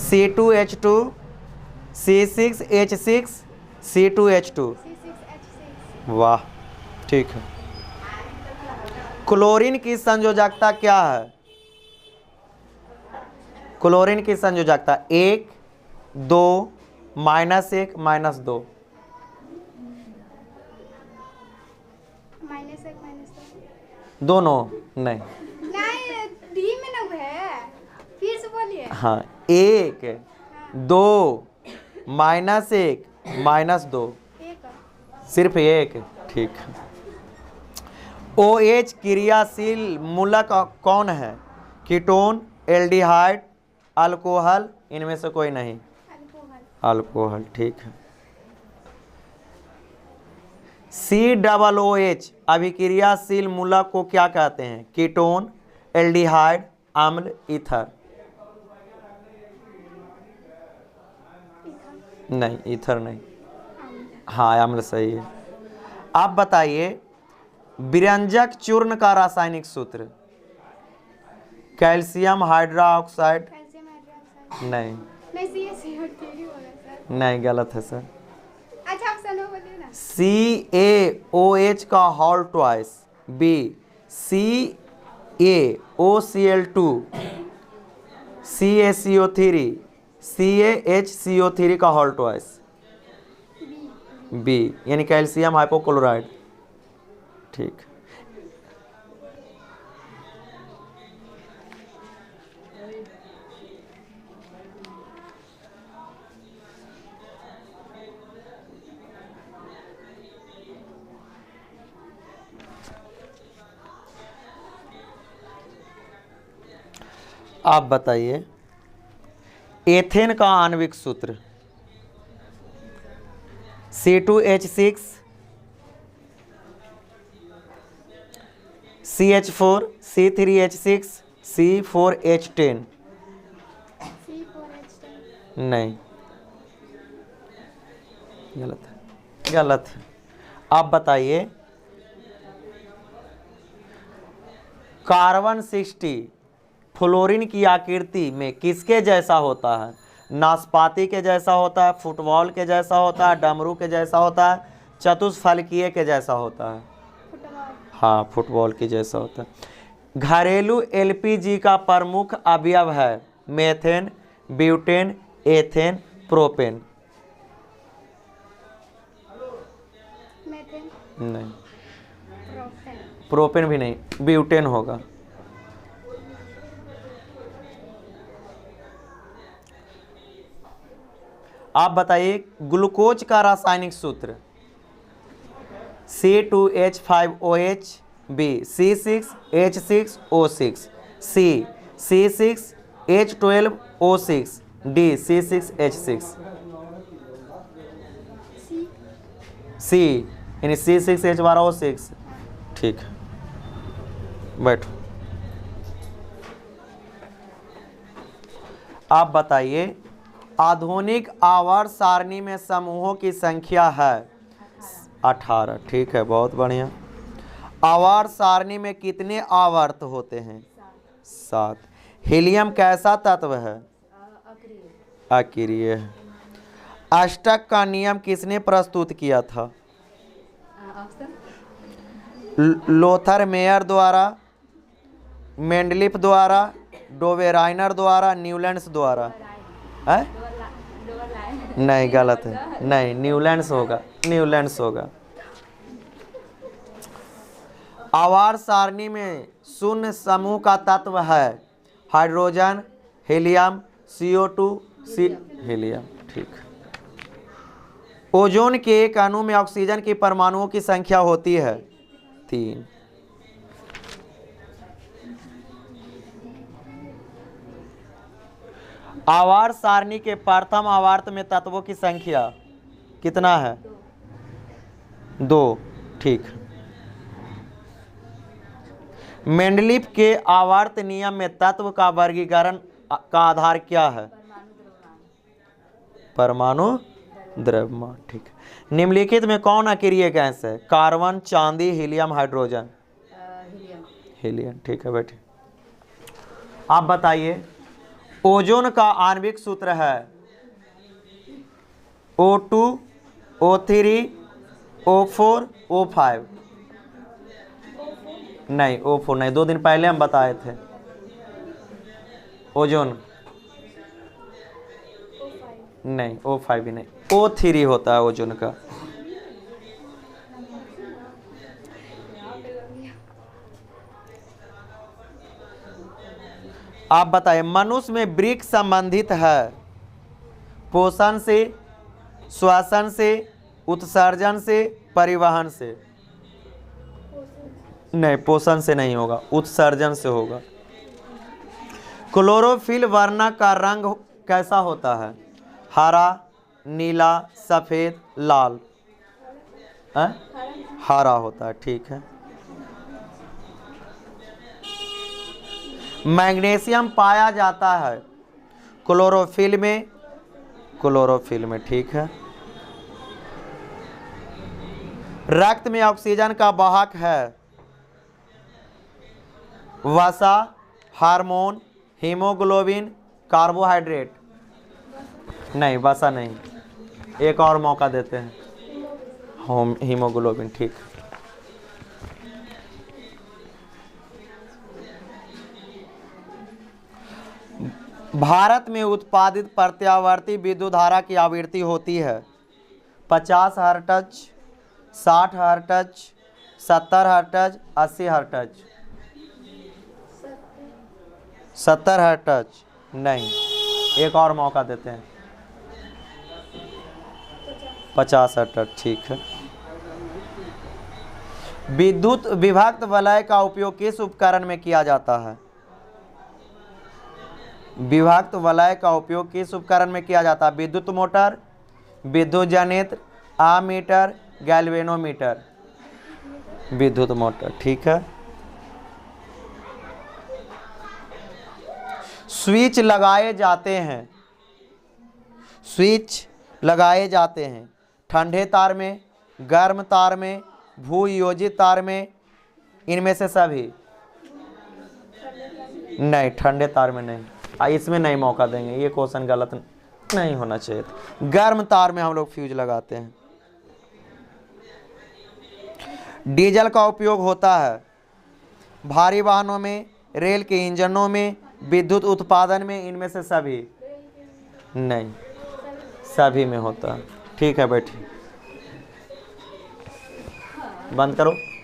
C2H2 C6H6 C2H2। वाह, ठीक है। क्लोरीन की संयोजकता क्या है? क्लोरीन की संयोजकता 1, 2, -1, -2। दोनों नहीं, डी में ना है, फिर से बोलिए। हाँ, 1, 2, -1, -2, सिर्फ 1, ठीक है। OH क्रियाशील मूलक कौन है? कीटोन, एल्डिहाइड, अल्कोहल, इनमें से कोई नहीं। अल्कोहल, ठीक है। COOH अभिक्रियाशील मूलक को क्या कहते हैं? कीटोन, एल्डिहाइड, अम्ल, ईथर। नहीं, ईथर नहीं। हाँ, अम्ल सही है। आप बताइए, विरंजक चूर्ण का रासायनिक सूत्र? Calcium hydroxide. नहीं, नहीं, गलत है सर। अच्छा, ऑप्शन बोलिए ना। CaOH का whole twice. B CaOCl2 CaCO3 CaHCO3 का होल ट्वाइस। B यानी कैल्शियम हाइपोक्लोराइड, ठीक। आप बताइए, एथेन का आणविक सूत्र? C2H6 CH4 C3H6 C4H10। नहीं, गलत है, गलत है। आप बताइए, कार्बन 60 फ्लोरीन की आकृति में किसके जैसा होता है? नाशपाती के जैसा होता है, फुटबॉल के जैसा होता है, डमरू के जैसा होता है, चतुष्फलकीय के जैसा होता है? हाँ, फुटबॉल के जैसा होता है। घरेलू LPG का प्रमुख अवयव है? Methane, butane, ethane, propane. नहीं, प्रोपेन भी नहीं, ब्यूटेन होगा। आप बताइए, ग्लूकोज का रासायनिक सूत्र? C2H5OH, B C6H6O6, C C6H12O6, D C6H6। C यानी C6H12O6, ठीक है। बैठो। आप बताइए, आधुनिक आवर्त सारणी में समूहों की संख्या है 18, ठीक है, बहुत बढ़िया। आवर्त सारणी में कितने आवर्त होते हैं? 7। हीलियम कैसा तत्व है? अक्रिय है। अष्टक का नियम किसने प्रस्तुत किया था? लोथर मेयर द्वारा, मेंडलिफ द्वारा, डोवेराइनर द्वारा, न्यूलैंड्स द्वारा। है? नहीं, गलत है। नहीं, न्यूलैंड्स होगा, न्यूलैंड्स होगा। आवर्त सारणी में शून्य समूह का तत्व है? हाइड्रोजन, हीलियम, CO2, हीलियम, ठीक। ओजोन के एक अणु में ऑक्सीजन की परमाणुओं की संख्या होती है 3। आवर्त सारणी के प्रथम आवर्त में तत्वों की संख्या कितना है? 2, ठीक। मेंडलीफ के आवर्त नियम में तत्व का वर्गीकरण का आधार क्या है? परमाणु द्रव्यमान, ठीक। निम्नलिखित में कौन अक्रिय गैस है? कार्बन, चांदी, हीलियम, हाइड्रोजन। हीलियम, ठीक है। बैठे। आप बताइए, ओजोन का आणविक सूत्र है O2 O3 O4 O5। नहीं O4 नहीं, 2 दिन पहले हम बताए थे। ओजोन नहीं, O5 भी नहीं, O3 होता है ओजोन का। आप बताइए, मनुष्य में वृक्क संबंधित है पोषण से, श्वसन से, उत्सर्जन से, परिवहन से? नहीं, पोषण से नहीं होगा, उत्सर्जन से होगा। क्लोरोफिल वर्णक का रंग कैसा होता है? हरा, नीला, सफेद, लाल? हरा होता है, ठीक है। मैग्नीशियम पाया जाता है क्लोरोफिल में, क्लोरोफिल में, ठीक है। रक्त में ऑक्सीजन का वाहक है वसा, हार्मोन, हीमोग्लोबिन, कार्बोहाइड्रेट? नहीं, वसा नहीं, एक और मौका देते हैं। हीमोग्लोबिन, ठीक। भारत में उत्पादित प्रत्यावर्ती विद्युत धारा की आवृत्ति होती है 50 hertz, 60 hertz, 70 hertz, 80 hertz? 70 hertz नहीं, एक और मौका देते हैं। 50 हर्ट्ज, ठीक है। विद्युत विभक्त वलय का उपयोग किस उपकरण में किया जाता है? विभक्त वलय का उपयोग किस उपकरण में किया जाता है? विद्युत मोटर, विद्युत जनित्र, आमीटर, गैल्वेनोमीटर? विद्युत मोटर, ठीक है। स्विच लगाए जाते हैं, स्विच लगाए जाते हैं ठंडे तार में, गर्म तार में, भूयोजित तार में, इनमें से सभी? नहीं, ठंडे तार में नहीं, इसमें नहीं मौका देंगे, ये क्वेश्चन गलत नहीं होना चाहिए था। गर्म तार में हम लोग फ्यूज लगाते हैं। डीजल का उपयोग होता है भारी वाहनों में, रेल के इंजनों में, विद्युत उत्पादन में, इनमें से सभी? नहीं, सभी में होता है, ठीक है। बैठिए, बंद करो।